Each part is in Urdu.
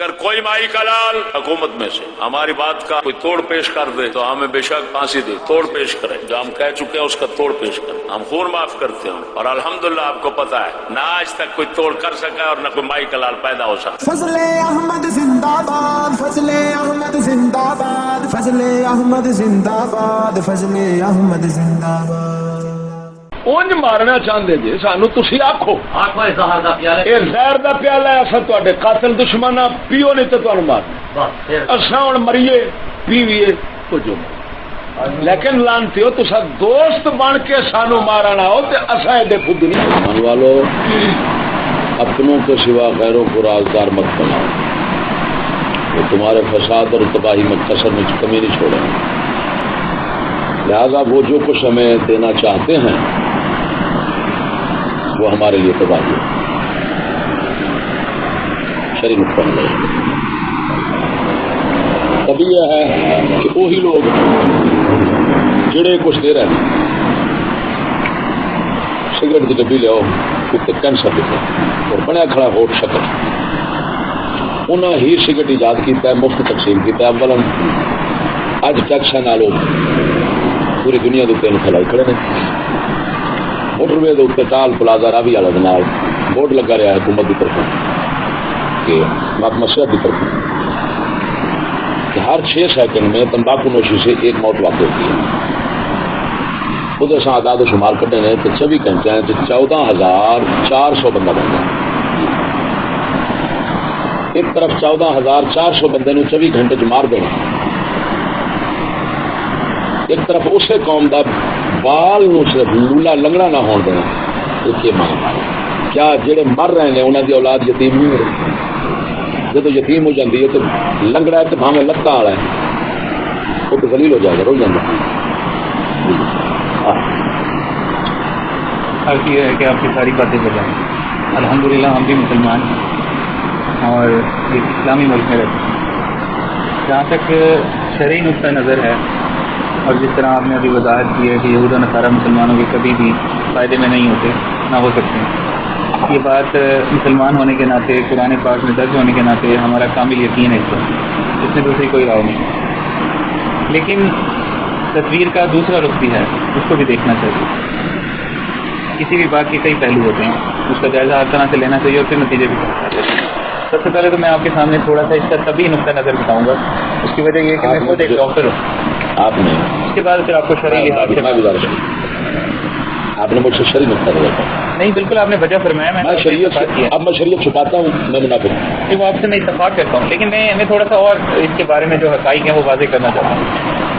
اگر کوئی مائی کا لال حکومت میں سے ہماری بات کا کوئی توڑ پیش کر دے تو ہمیں بے شک پھانسی دے، توڑ پیش کریں، جو ہم کہہ چکے ہیں اس کا توڑ پیش کریں، ہم خون معاف کرتے ہیں، اور الحمدللہ آپ کو پتا ہے نہ آج تک کوئی توڑ کر سکا اور نہ کوئی مائی کا لال پیدا ہو سکا۔ فضل احمد زندہ باد، فضل احمد زندہ باد، فضل احمد زندہ باد، فضل احمد زندہ باد۔ اونج مارنا چاہتے جی سانو تسی آکھو اے زہر دا پیالہ ہے، اساں تواڈے قاتل دشمن آ، پیو نہیں تے تانوں مارنا، اساں ہن مریے پیویے کچھ ہو، لیکن لانتیو تسا دوست بن کے سانو مارنا ہو تے اساں ایڈے خود نہیں۔ مان والو اپنوں کے سوا غیروں کو رازدار مت بناؤ، وہ تمہارے فساد اور تباہی میں کسر میں کمی نہیں چھوڑیں، لہذا وہ جو کچھ ہمیں دینا چاہتے ہیں وہ ہمارے لیے تباہی ہے، شرعی نقطہ نظر۔ تبھی یہ ہے کہ وہی لوگ جڑے کچھ دے رہے ہیں، سگریٹ کی ڈبی لیاؤ اتنے کینسر دکھا اور بنیا کھڑا ہوٹ شکر، انہیں ہی سگریٹ ایجاد کیتا ہے، مفت تقسیم کیتا ہے۔ اولا اج ٹیکس نالوں پوری دنیا کے اتنے پھیلائی کھڑے ہیں، موٹر وے کے اتنے ٹال پلازا راوی والے نال بورڈ لگا رہا ہے حکومت کی طرف کہ محکمہ صحت کی طرف کہ ہر 6 سیکنڈ میں تمباکو نوشی سے 1 موت واقع ہوتی ہے۔ خود ایسا اعداد و شمار کرنے ہیں تو 24 گھنٹے ہیں تو 14,400 بندہ بنتا ہے۔ ایک طرف 14,400 بندے نے 24 گھنٹے چ مار دینا، ایک طرف اسے قوم دا بال نو صرف لولا لنگڑا نہ ہون دینا۔ یہ مان کیا جڑے مر رہے ہیں انہوں دی اولاد یتیم نہیں ہو رہی؟ جب یتیم ہو جاتی ہے تو لنگڑا ہے تو بھاویں لتاں والا ہے وہ تو ذلیل ہو جائے گا، رو جاتا۔ حق یہ ہے کہ آپ کی ساری باتیں بتائیں۔ الحمدللہ ہم بھی مسلمان ہیں اور ایک اسلامی ملک میں رہتے ہیں۔ جہاں تک شرعی نقطہ نظر ہے اور جس طرح آپ نے ابھی وضاحت کی ہے کہ یہود و نصارہ مسلمانوں کے کبھی بھی فائدے میں نہیں ہوتے، نہ ہو سکتے ہیں، یہ بات مسلمان ہونے کے ناطے، قرآن پاک میں درج ہونے کے ناطے ہمارا کامل یقین ہے، اس میں دوسری کوئی رائے نہیں۔ لیکن تصویر کا دوسرا رخ بھی ہے، اس کو بھی دیکھنا چاہیے۔ کسی بھی بات کے کئی پہلو ہوتے ہیں، اس کا جائزہ ہر طرح سے لینا چاہیے اور پھر نتیجے بھی کرنا چاہیے۔ سب سے پہلے تو میں آپ کے سامنے تھوڑا سا اس کا طبی نقطہ نظر بتاؤں گا، اس کی وجہ یہ ہے کہ میں خود ایک ڈاکٹر ہوں۔ آپ نے اس کے بعد پھر آپ کو شرعی لحاظ سے آپ نے مجھ سے شرعی نقطہ نظر کہا نہیں، بالکل آپ نے وجہ فرمایا، میں شریعت اب میں شریعت چھپاتا ہوں، میں منافق ہوں، وہ آپ سے میں اتفاق کرتا ہوں، لیکن میں تھوڑا سا اور اس کے بارے میں جو حقائق ہیں وہ واضح کرنا چاہتا ہوں۔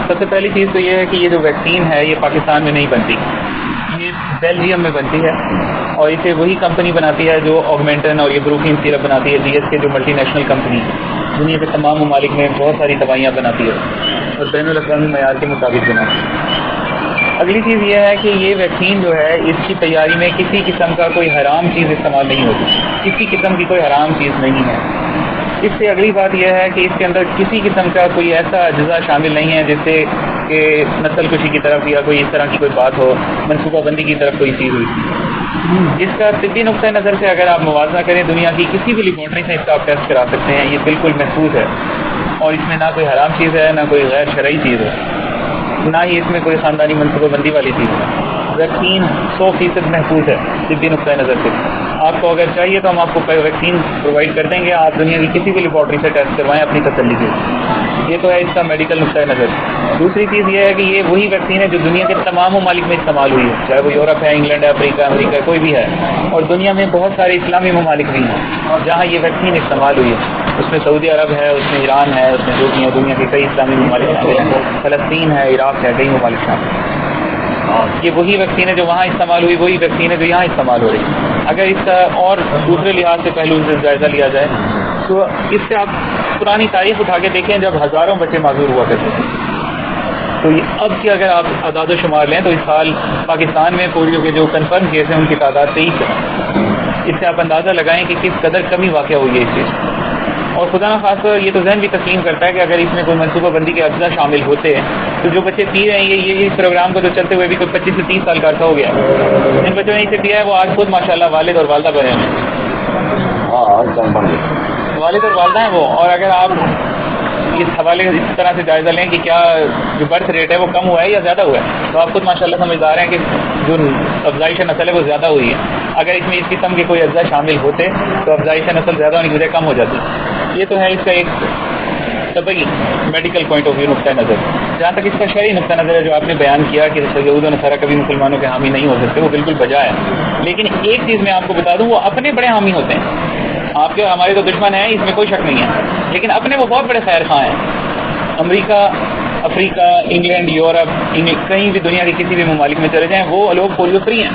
سب سے پہلی چیز تو یہ ہے کہ یہ جو ویکسین ہے یہ پاکستان میں نہیں بنتی، یہ بیلجیم میں بنتی ہے اور اسے وہی کمپنی بناتی ہے جو آگمنٹن اور یہ بروکین سیرپ بناتی ہے، GS کے جو ملٹی نیشنل کمپنی دنیا کے تمام ممالک میں بہت ساری دوائیاں بناتی ہے اور بین الاقوامی معیار کے مطابق بناتی ہے۔ اگلی چیز یہ ہے کہ یہ ویکسین جو ہے اس کی تیاری میں کسی قسم کا کوئی حرام چیز استعمال نہیں ہوتی، کسی قسم کی کوئی حرام چیز نہیں ہے۔ اس سے اگلی بات یہ ہے کہ اس کے اندر کسی قسم کا کوئی ایسا اجزاء شامل نہیں ہے جس سے کہ نسل کشی کی طرف یا کوئی اس طرح کی کوئی بات ہو، منصوبہ بندی کی طرف کوئی چیز ہوئی۔ اس کا طبی نقطۂ نظر سے اگر آپ موازنہ کریں دنیا کی کسی بھی لیبارٹری سے اس کا آپ ٹیسٹ کرا سکتے ہیں، یہ بالکل محفوظ ہے اور اس میں نہ کوئی حرام چیز ہے نہ کوئی غیر شرعی چیز ہے، نہ ہی اس میں کوئی خاندانی منصوبہ بندی والی چیز ہے۔ ویکسین 100% محفوظ ہے طبی نقطۂ نظر سے۔ آپ کو اگر چاہیے تو ہم آپ کو ویکسین پرووائڈ کر دیں گے، آپ دنیا کی کسی بھی لیبارٹری سے ٹیسٹ کروائیں اپنی تسلی کے۔ یہ تو ہے اس کا میڈیکل نقطۂ نظر۔ دوسری چیز یہ ہے کہ یہ وہی ویکسین ہے جو دنیا کے تمام ممالک میں استعمال ہوئی ہے، چاہے وہ یورپ ہے، انگلینڈ ہے، افریقہ امریکہ کوئی بھی ہے، اور دنیا میں بہت سارے اسلامی ممالک بھی ہیں جہاں یہ ویکسین استعمال ہوئی ہے۔ اس میں سعودی عرب ہے، اس میں ایران ہے، اس میں جو بھی ہے دنیا کے کئی اسلامی ممالک شامل ہیں، فلسطین ہے، عراق ہے، کئی ممالک شامل ہیں۔ یہ وہی ویکسین ہے جو وہاں استعمال ہوئی، وہی ویکسین ہے جو یہاں استعمال ہو رہی ہے۔ اگر اس کا اور دوسرے لحاظ سے پہلو سے جائزہ لیا جائے تو اس سے آپ پرانی تاریخ اٹھا کے دیکھیں جب ہزاروں بچے معذور ہوا کرتے تھے، تو اب کی اگر آپ اعداد و شمار لیں تو اس سال پاکستان میں پولیو کے جو کنفرم کیس ہیں ان کی تعداد 23 ہے۔ اس سے آپ اندازہ لگائیں کہ کس قدر کمی واقع ہوئی ہے اس چیز۔ اور خدا نخواستہ یہ تو ذہن بھی تسلیم کرتا ہے کہ اگر اس میں کوئی منصوبہ بندی کے اجزاء شامل ہوتے ہیں تو جو بچے پی رہے ہیں یہ اس پروگرام کو تو چلتے ہوئے بھی کوئی 25 سے 30 سال کا عرصہ ہو گیا، جن بچوں نے اسے پیا ہے وہ آج خود ماشاءاللہ والد اور والدہ بنے ہیں، والد اور والدہ ہیں وہ. اور اگر آپ اس حوالے اس طرح سے جائزہ لیں کہ کیا جو برتھ ریٹ ہے وہ کم ہوا ہے یا زیادہ ہوا ہے, تو آپ خود ماشاءاللہ سمجھدار ہیں کہ جو افزائش نسل ہے وہ زیادہ ہوئی ہے. اگر اس میں اس قسم کے کوئی اجزاء شامل ہوتے تو افزائش نسل زیادہ ہونے کی وجہ کم ہو جاتی. یہ تو ہے اس کا ایک طبعی میڈیکل پوائنٹ آف ویو نقطۂ نظر. جہاں تک اس کا شرعی نقطۂ نظر ہے جو آپ نے بیان کیا کہ یہود و نصارہ کبھی مسلمانوں کے حامی نہیں ہو سکتے, وہ بالکل بجا ہے. لیکن ایک چیز میں آپ کو بتا دوں, وہ اپنے بڑے حامی ہوتے ہیں. آپ کے ہمارے تو دشمن ہیں, اس میں کوئی شک نہیں ہے, لیکن اپنے وہ بہت بڑے خیر خواہ ہیں. امریکہ, افریقہ, انگلینڈ, یورپ, کہیں بھی دنیا کے کسی بھی ممالک میں چلے جائیں, وہ لوگ پولیو فری ہیں.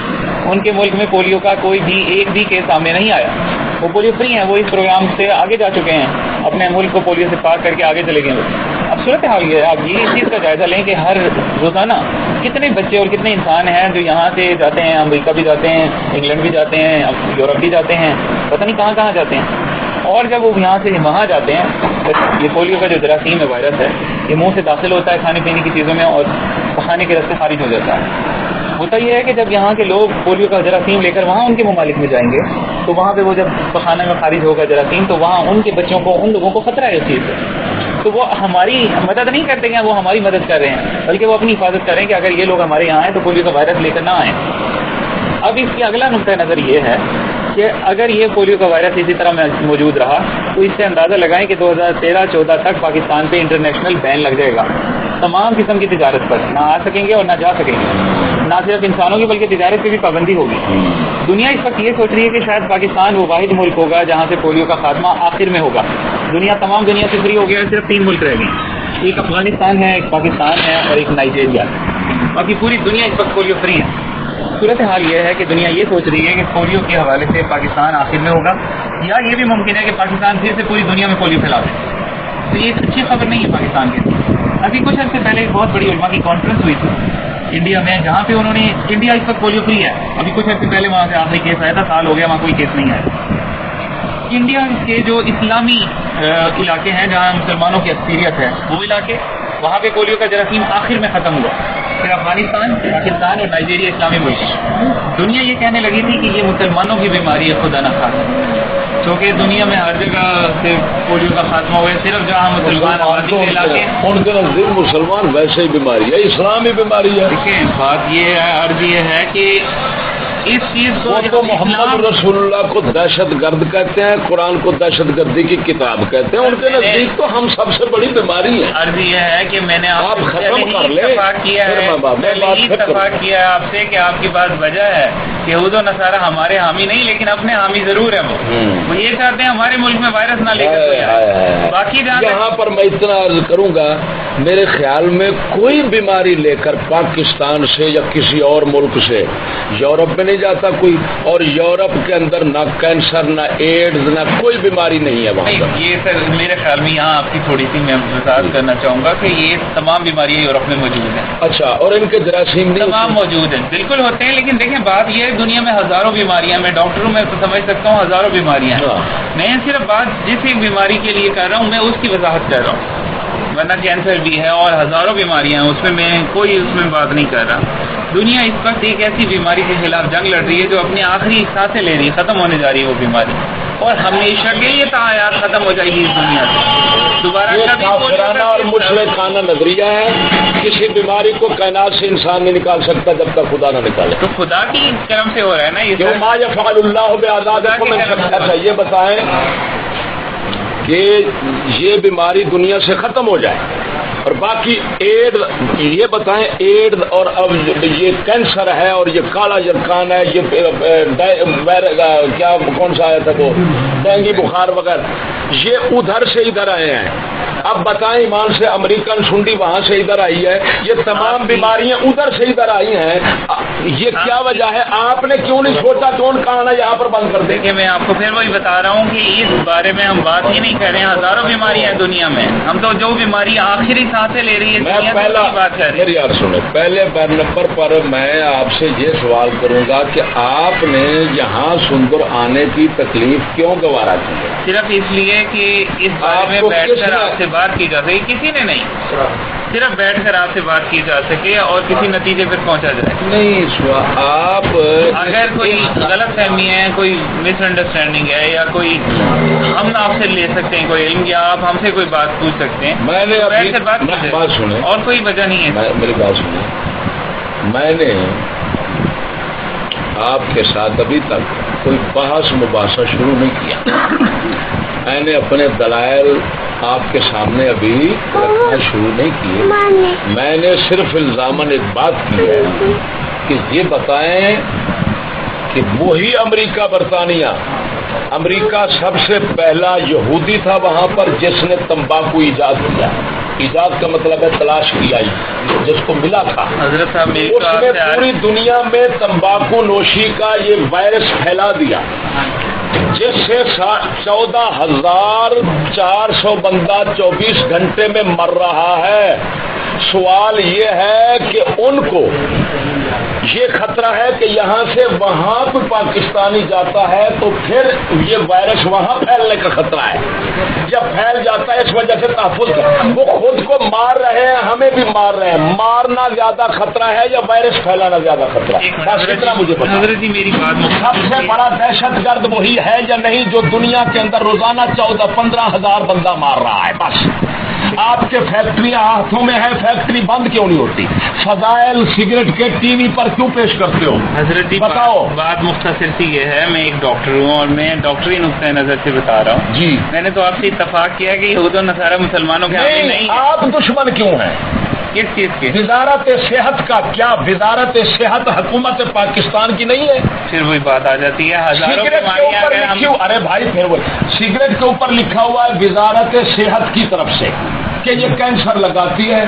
ان کے ملک میں پولیو کا کوئی بھی ایک بھی کیس سامنے نہیں آیا. وہ پولیو فری ہیں, وہ اس پروگرام سے آگے جا چکے ہیں, اپنے ملک کو پولیو سے پاک کر کے آگے چلے گئے. اب صورت حال یہ ہے, آپ یہ اس چیز کا جائزہ لیں کہ ہر روزانہ کتنے بچے اور کتنے انسان ہیں جو یہاں سے جاتے ہیں, امریکہ بھی جاتے ہیں, انگلینڈ بھی جاتے ہیں, یورپ بھی جاتے ہیں, پتہ نہیں کہاں کہاں جاتے ہیں. اور جب وہ یہاں سے وہاں جاتے ہیں, یہ پولیو کا جو جراثیم ہے, وائرس ہے, یہ منہ سے داخل ہوتا ہے کھانے پینے کی چیزوں میں اور کھانے کے راستے خارج ہو جاتا ہے. ہوتا یہ ہے کہ جب یہاں کے لوگ پولیو کا جراثیم لے کر وہاں ان کے ممالک میں جائیں گے تو وہاں پہ وہ جب پخانے میں خارج ہوگا جراثیم, تو وہاں ان کے بچوں کو, ان لوگوں کو خطرہ ہے اس چیز سے. تو وہ ہماری مدد نہیں کرتے ہیں, وہ ہماری مدد کر رہے ہیں, بلکہ وہ اپنی حفاظت کر رہے ہیں کہ اگر یہ لوگ ہمارے یہاں آئیں تو پولیو کا وائرس لے کر نہ آئیں. اب اس کی اگلا نقطۂ نظر یہ ہے کہ اگر یہ پولیو کا وائرس اسی طرح موجود رہا تو اس سے اندازہ لگائیں کہ 2013-14 تک پاکستان پہ انٹرنیشنل بین لگ جائے گا. تمام قسم کی تجارت پر نہ آ سکیں گے اور نہ جا سکیں گے. نہ صرف انسانوں کی بلکہ تجارت پہ بھی پابندی ہوگی. دنیا اس وقت یہ سوچ رہی ہے کہ شاید پاکستان وہ واحد ملک ہوگا جہاں سے پولیو کا خاتمہ آخر میں ہوگا. تمام دنیا سے فری ہو گیا ہے, صرف 3 ملک رہ گئے. ایک افغانستان ہے, ایک پاکستان ہے اور ایک نائجیریا. باقی پوری دنیا اس وقت پولیو فری ہے. صورت حال یہ ہے کہ دنیا یہ سوچ رہی ہے کہ پولیو کے حوالے سے پاکستان آخر میں ہوگا, یا یہ بھی ممکن ہے کہ پاکستان پھر سے پوری دنیا میں پولیو پھیلا دے. تو یہ اچھی خبر نہیں ہے پاکستان کے. ابھی کچھ عرصے پہلے ایک بہت بڑی علماء کی کانفرنس ہوئی تھی انڈیا میں, جہاں پہ انہوں نے, انڈیا اس وقت پولیو فری ہے, ابھی کچھ عرصے پہلے وہاں سے آخری کیس آیا تھا, سال ہو گیا وہاں کوئی کیس نہیں آیا. انڈیا کے جو اسلامی علاقے ہیں جہاں مسلمانوں کی اکثریت ہے, وہ علاقے, وہاں پہ پولیو کا جراثیم آخر میں ختم ہوا. پھر افغانستان, پاکستان اور نائجیریا اسلامی ملک. دنیا یہ کہنے لگی تھی کہ یہ مسلمانوں کی بیماری ہے, خدا نہ خاص, کیونکہ دنیا میں ہر جگہ سے پولیو کا خاتمہ ہوا ہے, صرف جہاں مسلمان آبادی کے علاقے, ان کے نزدیک مسلمان ویسے ہی بیماری ہے, اسلامی بیماری ہے. دیکھیں بات یہ ہے, عرض یہ ہے کہ اس چیز کو تو محمد رسول اللہ کو دہشت گرد کہتے ہیں, قرآن کو دہشت گردی کی کتاب کہتے ہیں, ان کے نزدیک تو ہم سب سے بڑی بیماری ہے. عرض یہ ہے کہ میں نے آپ ختم کر لیں, اتفاق کیا ہے آپ سے کہ آپ کی بات وجہ ہے کہ یہود و نصارہ ہمارے حامی نہیں لیکن اپنے حامی ضرور ہیں. وہ یہ چاہتے ہیں ہمارے ملک میں وائرس نہ لے کر. باقی یہاں پر میں اتنا عرض کروں گا, میرے خیال میں کوئی بیماری لے کر پاکستان سے یا کسی اور ملک سے یورپ میں نہیں جاتا کوئی, اور یورپ کے اندر نہ کینسر, نہ ایڈز, نہ کوئی بیماری نہیں ہے وہاں پر. یہ سر میرے خیال میں یہاں آپ کی تھوڑی سی میں وضاحت کرنا چاہوں گا کہ یہ تمام بیماریاں یورپ میں موجود ہیں. اچھا, اور ان کے جراثیم تمام موجود ہیں, بالکل ہوتے ہیں. لیکن دیکھیں بات یہ ہے, دنیا میں ہزاروں بیماریاں, میں ڈاکٹروں میں سمجھ سکتا ہوں ہزاروں بیماریاں ہیں. میں صرف بات جس ایک بیماری کے لیے کر رہا ہوں, میں اس کی وضاحت کر رہا ہوں, ورنہ کینسر بھی ہے اور ہزاروں بیماریاں ہیں, اس میں کوئی اس میں بات نہیں کر رہا. دنیا اس وقت ایک ایسی بیماری کے خلاف جنگ لڑ رہی ہے جو اپنی آخری سانسیں لے رہی ہے, ختم ہونے جا رہی ہے وہ بیماری, اور ہمیشہ کے لیے تعیات ختم ہو جائے گی اس دنیا سے. دوبارہ اور مشرکانہ نظریہ ہے, کسی بیماری کو کائنات سے انسان نہیں نکال سکتا جب تک خدا نہ نکالے. تو خدا کی طرف سے ہو رہا ہے نا یہ. ما یفعل اللہ بعذابکم. اچھا یہ بتائیں کہ یہ بیماری دنیا سے ختم ہو جائے, اور باقی ایڈز, یہ بتائیں ایڈز اور اب یہ کینسر ہے اور یہ کالا جرکان ہے, یہ کیا کون سا آیا تھا وہ ڈینگی بخار وغیرہ, یہ ادھر سے ادھر آئے ہیں. اب بتائیں ایمان سے, امریکن سنڈی وہاں سے ادھر آئی ہے, یہ تمام بیماریاں ادھر سے ادھر آئی ہیں. یہ کیا وجہ ہے؟ آپ نے کیوں نہیں سوچا کون کہاں یہاں پر بند کر دیں؟ کہ میں آپ کو پھر وہی بتا رہا ہوں کہ اس بارے میں ہم بات ہی نہیں کر رہے ہیں. ہزاروں بیماریاں ہیں دنیا میں, ہم تو جو بیماری آخری سانسیں لے رہی ہے میں پہلا بات کر رہی یار سنیں, پہلے نمبر پر میں آپ سے یہ سوال کروں گا کہ آپ نے یہاں سندر آنے کی تکلیف کیوں گوارا کی ہے؟ صرف اس لیے کہ اس بارے میں بیٹھ کر آپ سے بات کی جا رہی, کسی نے نہیں. صرف بیٹھ کر آپ سے بات کی جا سکے اور کسی نتیجے پر پہنچا جائے. نہیں آپ اگر کوئی غلط فہمی ہے, کوئی مس انڈرسٹینڈنگ ہے, یا کوئی ہم آپ سے لے سکتے ہیں کوئی علم, یا آپ ہم سے کوئی بات پوچھ سکتے ہیں, میں نے بیٹھ کر بات کی بات سنیں, اور کوئی وجہ نہیں ہے. میری بات سنیں, میں نے آپ کے ساتھ ابھی تک کوئی بحث مباحثہ شروع نہیں کیا. میں نے اپنے دلائل آپ کے سامنے ابھی رکھنا شروع نہیں کیے. میں نے صرف الزاماً ایک بات کی ہے کہ یہ بتائیں کہ وہی امریکہ برطانیہ, امریکہ سب سے پہلا یہودی تھا وہاں پر جس نے تمباکو ایجاد کیا. ایجاد کا مطلب ہے تلاش کیا, جس کو ملا تھا. حضرت صاحب میری اس نے پوری دنیا میں تمباکو نوشی کا یہ وائرس پھیلا دیا, جس سے 14,400 بندہ 24 گھنٹے میں مر رہا ہے. سوال یہ ہے کہ ان کو یہ خطرہ ہے کہ یہاں سے وہاں کوئی پاکستانی جاتا ہے تو پھر یہ وائرس وہاں پھیلنے کا خطرہ ہے. جب پھیل جاتا ہے اس وجہ سے تحفظ کر, وہ خود کو مار رہے ہیں, ہمیں بھی مار رہے ہیں. مارنا زیادہ خطرہ ہے یا وائرس پھیلانا زیادہ خطرہ ہے؟ بس اتنا مجھے پتا. حضرت جی میری بات سب سے بڑا دہشت گرد وہی ہے یا نہیں جو دنیا کے اندر روزانہ 14-15 ہزار بندہ مار رہا ہے. بس آپ کے فیکٹریاں ہاتھوں میں ہے, فیکٹری بند کیوں نہیں ہوتی؟ فضائل سگریٹ کے ٹی وی پر کیوں پیش کرتے ہو؟ حضرت جی بتاؤ. بات مختصر سی یہ ہے, میں ایک ڈاکٹر ہوں اور میں ڈاکٹری نقطۂ نظر سے بتا رہا ہوں. جی میں نے تو آپ سے اتفاق کیا کہ یہود و نصارہ مسلمانوں کے حامی نہیں ہیں. آپ دشمن کیوں ہیں کس چیز کے؟ وزارت صحت کا. کیا وزارت صحت حکومت پاکستان کی نہیں ہے؟ پھر وہی بات آ جاتی ہے, ہزاروں سگریٹ کے بیماریاں اوپر اگر ہم لکھی, ارے بھائی پھر وہ سگریٹ کے اوپر لکھا ہوا ہے وزارت صحت کی طرف سے کہ یہ کینسر لگاتی ہے.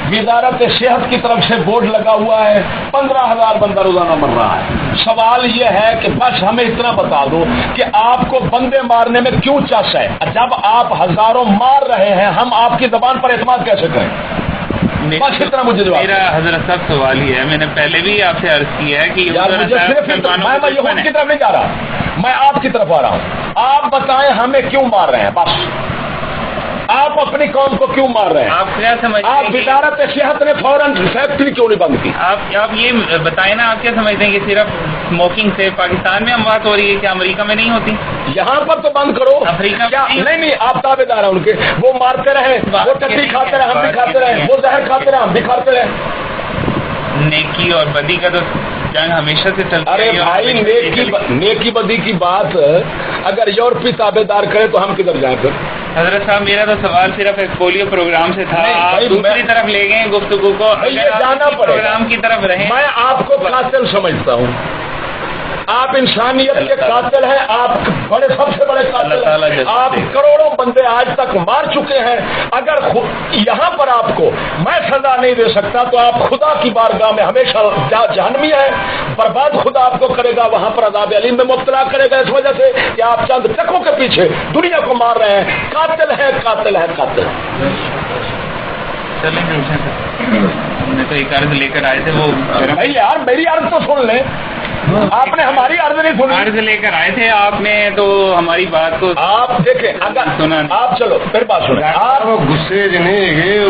وزارت صحت کی طرف سے بورڈ لگا ہوا ہے, 15,000 بندہ روزانہ مر رہا ہے. سوال یہ ہے کہ بس ہمیں اتنا بتا دو کہ آپ کو بندے مارنے میں کیوں چس ہے؟ جب آپ ہزاروں مار رہے ہیں, ہم آپ کی زبان پر اعتماد کیسے کریں؟ بس اتنا مجھے جواب. میرا حضرت صاحب سوال یہ ہے, میں نے پہلے بھی آپ سے عرض کیا ہے کہ یار مجھے صرف میں یہود کی طرف نہیں جا رہا, میں آپ کی طرف آ رہا ہوں. آپ بتائیں ہمیں کیوں مار رہے ہیں؟ بس آپ اپنی قوم کو کیوں مار رہے ہیں؟ آپ کیا سمجھتے آپ ہیں؟ وزارت صحت نے فوراً فیکٹری کیوں نہیں بند کی؟ آپ یہ بتائیں نا, آپ کیا سمجھتے ہیں کہ صرف اسموکنگ سے پاکستان میں اموات ہو رہی ہے, کیا امریکہ میں نہیں ہوتی؟ یہاں پر تو بند کرو. افریقہ کیا نہیں, آپ دعوے دار ہیں ان کے. وہ مارتے رہے, وہ ٹٹی کھاتے رہے, ہم بھی کھاتے رہے, وہ زہر کھاتے رہے, ہم بھی کھاتے رہے. نیکی اور بدی کا تو جنگ ہمیشہ سے چلتی ہے. ارے بھائی نیکی بدی کی بات اگر یورپی تابے دار کرے تو ہم کدھر جائیں پھر؟ حضرت صاحب میرا تو سوال صرف ایک پولیو پروگرام سے تھا, آپ دوسری طرف لے گئے گفتگو کو. یہ جانا پڑے پروگرام کی طرف رہیں. میں آپ کو قاتل سمجھتا ہوں, آپ انسانیت کے قاتل ہیں, آپ بڑے سب سے بڑے قاتل ہیں. آپ کروڑوں بندے آج تک مار چکے ہیں. اگر یہاں پر آپ کو میں سزا نہیں دے سکتا تو آپ خدا کی بارگاہ میں ہمیشہ جہنمی ہے. برباد خدا آپ کو کرے گا, وہاں پر عذاب علیم میں مبتلا کرے گا, اس وجہ سے کہ آپ چند ٹکوں کے پیچھے دنیا کو مار رہے ہیں. قاتل ہے, قاتل ہے, قاتل. چلیں ہم نے تو ایک عرض لے کر آئے تھے, وہ یار میری عرض تو سن لیں. آپ نے ہماری عرض نہیں سنی. عرض لے کر آئے تھے آپ نے, تو ہماری بات کو آپ دیکھیں. اگر سنا آپ چلو پھر بات سنیں. آپ غصے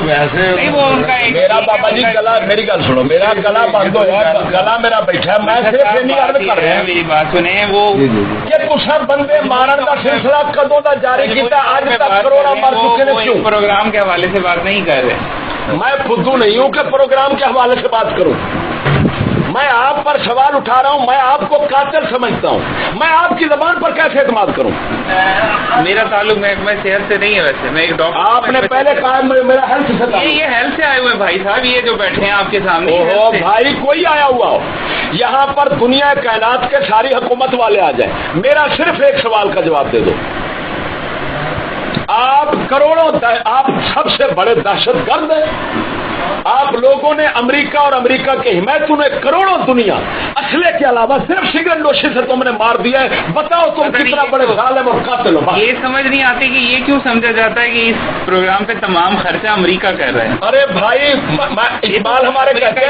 ویسے نہیں, وہ ان کا میرا بابا جی گلا, میری گل سنو, میرا گلا بند ہو جائے, گلا میرا بیٹھا ہے, میں صرف نہیں عرض کر رہا. میری بات سنیں, وہ کہ تسا بندے مارن کا سلسلہ کدوں کا جاری کیتا, آج تک کروڑا مر چکے نے کیوں؟ پروگرام کے حوالے سے بات نہیں کر رہے. میں فدو نہیں ہوں کہ پروگرام کے حوالے سے بات کروں. میں آپ پر سوال اٹھا رہا ہوں, میں آپ کو قاتل سمجھتا ہوں, میں آپ کی زبان پر کیسے اعتماد کروں؟ میرا تعلق محکمہ صحت سے نہیں ہے, ویسے میں ایک ڈاکٹر. آپ نے پہلے کہا میرا ہیلتھ سے, یہ ہیلتھ سے آئے ہوئے بھائی صاحب, یہ جو بیٹھے ہیں آپ کے سامنے. بھائی کوئی آیا ہوا ہو یہاں پر, دنیا کائنات کے ساری حکومت والے آ جائیں, میرا صرف ایک سوال کا جواب دے دو. آپ کروڑوں, آپ سب سے بڑے دہشت گرد ہیں. آپ لوگوں نے امریکہ اور امریکہ کے حمایتوں نے کروڑوں دنیا اسلحے کے علاوہ صرف سگریٹ نوشی سے تم نے مار دیا ہے. بتاؤ تم کتنا بڑے ظالم اور قاتل ہو. یہ سمجھ نہیں آتی کہ یہ کیوں سمجھا جاتا ہے کہ اس پروگرام پہ تمام خرچہ امریکہ کر رہا ہے. ارے بھائی اقبال ہمارے کہتے ہیں,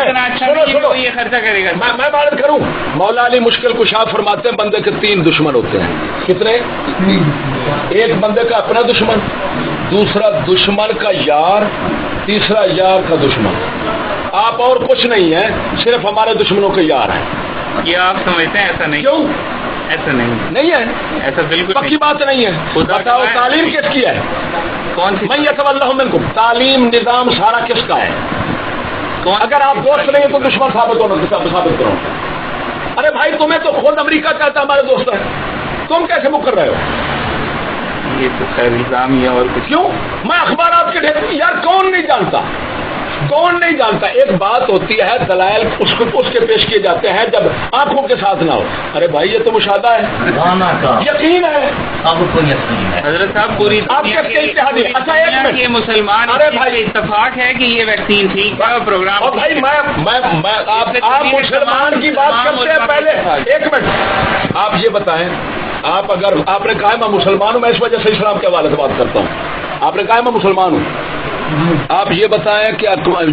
یہ خرچہ کرے گا. میں بات کروں, مولا علی مشکل کشا فرماتے ہیں بندے کے 3 دشمن ہوتے ہیں. کتنے؟ ایک بندے کا اپنا دشمن, دوسرا دشمن کا یار, تیسرا یار کا دشمن. آپ اور کچھ نہیں ہیں, صرف ہمارے دشمنوں کے یار ہیں. یہ آپ سمجھتے ہیں؟ ایسا نہیں. کیوں ایسا نہیں ہے؟ ایسا بالکل پکی بات نہیں ہے. بتاؤ تعلیم کس کی ہے؟ کون سی؟ میں یتولاہ منکم, تعلیم نظام سارا کس کا ہے؟ اگر آپ دوست نہیں تو دشمن ثابت کرو. ارے بھائی تمہیں تو خود امریکہ چاہتا ہے ہمارے دوست ہیں, تم کیسے مکر رہے ہو؟ یہ تو خیر الزام ہی ہے اور کچھ. کیوں؟ میں اخبارات کے ڈھیر یار کون نہیں جانتا. ایک بات ہوتی ہے دلائل اس کے پیش کیے جاتے ہیں جب آنکھوں کے ساتھ نہ ہو. ارے بھائی یہ تو مشاہدہ ہے, یقین ہے. حضرت صاحب پوری آپ کے اتحادی. اچھا ایک منٹ, یہ مسلمان ارے بھائی اتفاق ہے کہ یہ ویکسین ٹھیک ہے اور پروگرام. اور بھائی میں آپ مسلمان کی بات کرتے ہیں پہلے. ایک منٹ, آپ یہ بتائیں, اگر آپ نے کہا میں مسلمان ہوں, میں اس وجہ سے اسلام کے حوالے سے بات کرتا ہوں. آپ نے کہا میں مسلمان ہوں, آپ یہ بتائیں کہ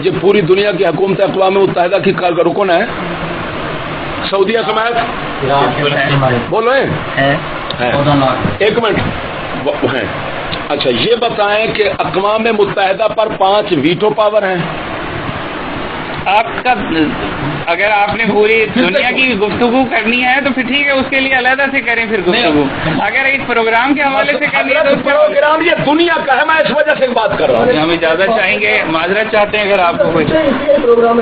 یہ پوری دنیا کی حکومت اقوام متحدہ کی رکن ہے سعودیہ سمیت؟ بولو ایک منٹ. اچھا یہ بتائیں کہ اقوام متحدہ پر 5 ویٹو پاور ہیں. آپ کا اگر آپ نے پوری دنیا کی گفتگو کرنی ہے تو پھر ٹھیک ہے, اس کے لیے علیحدہ سے کریں پھر گفتگو. اگر اس پروگرام کے حوالے سے کرنی ہے تو پروگرام یہ دنیا کا ہے, میں اس وجہ سے بات کر رہا ہوں. ہم اجازت چاہیں گے, معذرت چاہتے ہیں اگر آپ کو کوئی پروگرام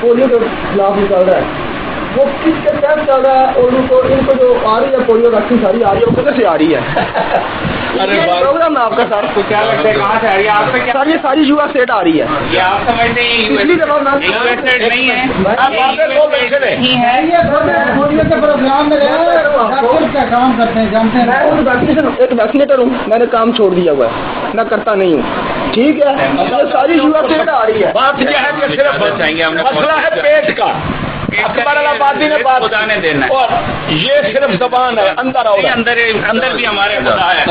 پولیو کے خلاف چل رہا ہے, وہ کس کے تحت چل رہا ہے, اور ان کو جو آ رہی ہے پولیو ویکسین ساری آ رہی ہے, وہ کدھر سے آ رہی ہے؟ پروگرام آپ کا سر کو کیا لگتا ہے کہاں سے آ رہی ہے آپ سے؟ سر یہ ساری یو ایس سیٹ آ رہی ہے. یہ آپ سمجھتے ہیں پچھلی دفعہ نہیں ہے, پولیو کے پروگرام میں کیا کام کرتے ہیں جانتے ہیں. میں ایک ویکسینیٹر ہوں, میں نے کام چھوڑ دیا ہوا ہے, میں کرتا نہیں ہوں. ٹھیک ہے, یہ ساری یو ایس سیٹ آ رہی ہے. بات یہ ہے کہ صرف مسئلہ ہے پیٹ کا. اکبر آبادی نے بات خدا نے دینا اور یہ صرف زبان ہے, اندر آؤ اندر بھی ہمارے خدا ہے.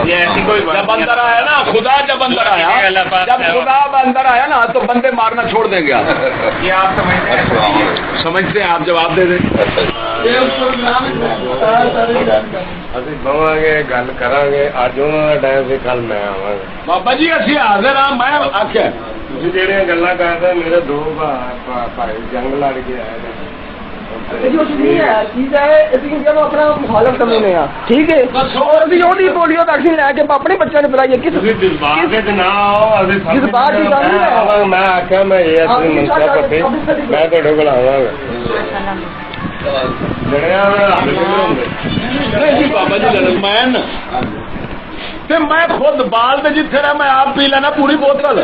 یہ ایسی کوئی بات جب اندر آیا نا خدا, جب اندر آیا, جب خدا اندر آیا نا تو بندے مارنا چھوڑ دیں گے. آپ یہ آپ سمجھتے ہیں, آپ جواب دے دیں. گل کرا گے اج انہوں کا ٹائم سے کل میں آواں گا. بابا جی اسی حاضر ہاں. میں آخیا جہاں گلا کرتے میرے 2 بھائی جنگ لڑ کے آئے. چیز ہے اپنا مخالف کرنے میں. ٹھیک ہے, اور پولیو ویکسین لے کے اپنے بچوں نے پلائی. کس بات کی گل ہے؟ میں آخیا میں منصوبہ پتے میں تھوڑے کو آواں گا. بابا جی لڑمین میں خود بال میں جتنے رہا میں آپ پی لینا پوری بوتل.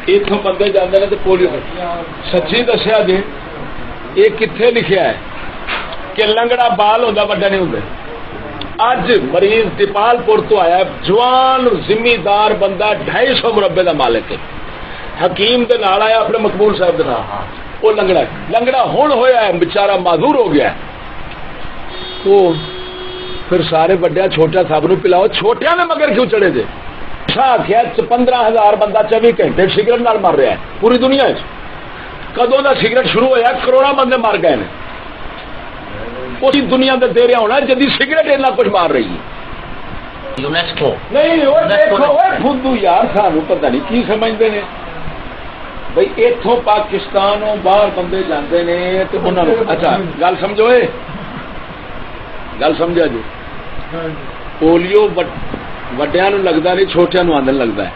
اتوں بندے جانے تو پولیو سچی دسیا جی, یہ کتنے لکھا ہے کہ لنگڑا بال ہوتا وڈا نہیں ہوتا. اج مریض دیپال پور تو آیا, جوان زمیندار بندہ 250 مربے کا مالک ہے, حکیم دے نال آیا اپنے مقبول صاحب دے نال. وہ لنگڑا ہون ہویا ہے, بچارا معذور ہو گیا. تو پھر سارے بڑے چھوٹا صاحب نو پلاؤ. چھوٹیا نے مگر کیوں چڑھے تھے؟ آخیا 15,000 بندہ 24 گھنٹے سگریٹ نال مر رہا ہے پوری دنیا. کدوں کا سگریٹ شروع ہوا, کروڑا بندے مر گئے ہیں. پوری دنیا کے دے رہا ہونا جدی سگریٹ اتنا کچھ مار رہی ہے. یونیسکو نہیں فدو یار, سانو پتہ نہیں کی سمجھتے ہیں بھائی. اتوں پاکستانوں باہر بندے جاندے نے تو انہوں نے اچھا گل سمجھو, گل سمجھا جی. پولیو وڈیا لگتا نہیں, چھوٹیا آدھن لگتا ہے.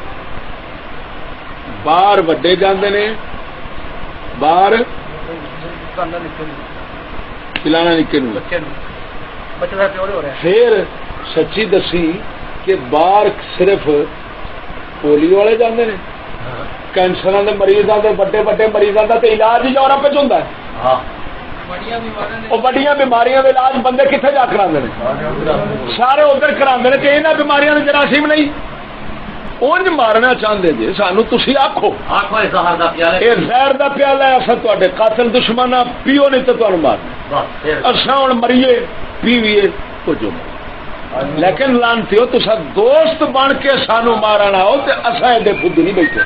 باہر وڈے جاندے نے, باہر پلانا نکے نو. پھر سچی دسی کہ باہر صرف پولیو والے جاندے نے, کینسر کے مریضوں کے بڑے بڑے مریضوں کا تو علاج ہی یورپ ہوتا ہے. وہ بڑیاں بیماریاں علاج بندے کتنے جا کرا سارے ادھر کرا کہ یہاں بیماریاں جراثیم نہیں. اونج مارنا چاہتے جی سانو, تھی آخو یہ زہر کا پیالہ ہے, اصل تے قاتل دشمن پیو نہیں تو تمہیں مارنا. اصا ہوں مریے پیویے کچھ, لیکن لانتی ہو تصا دوست بن کے سانو مارنا ہو تو اصا ایڈے خود نہیں بیٹھے.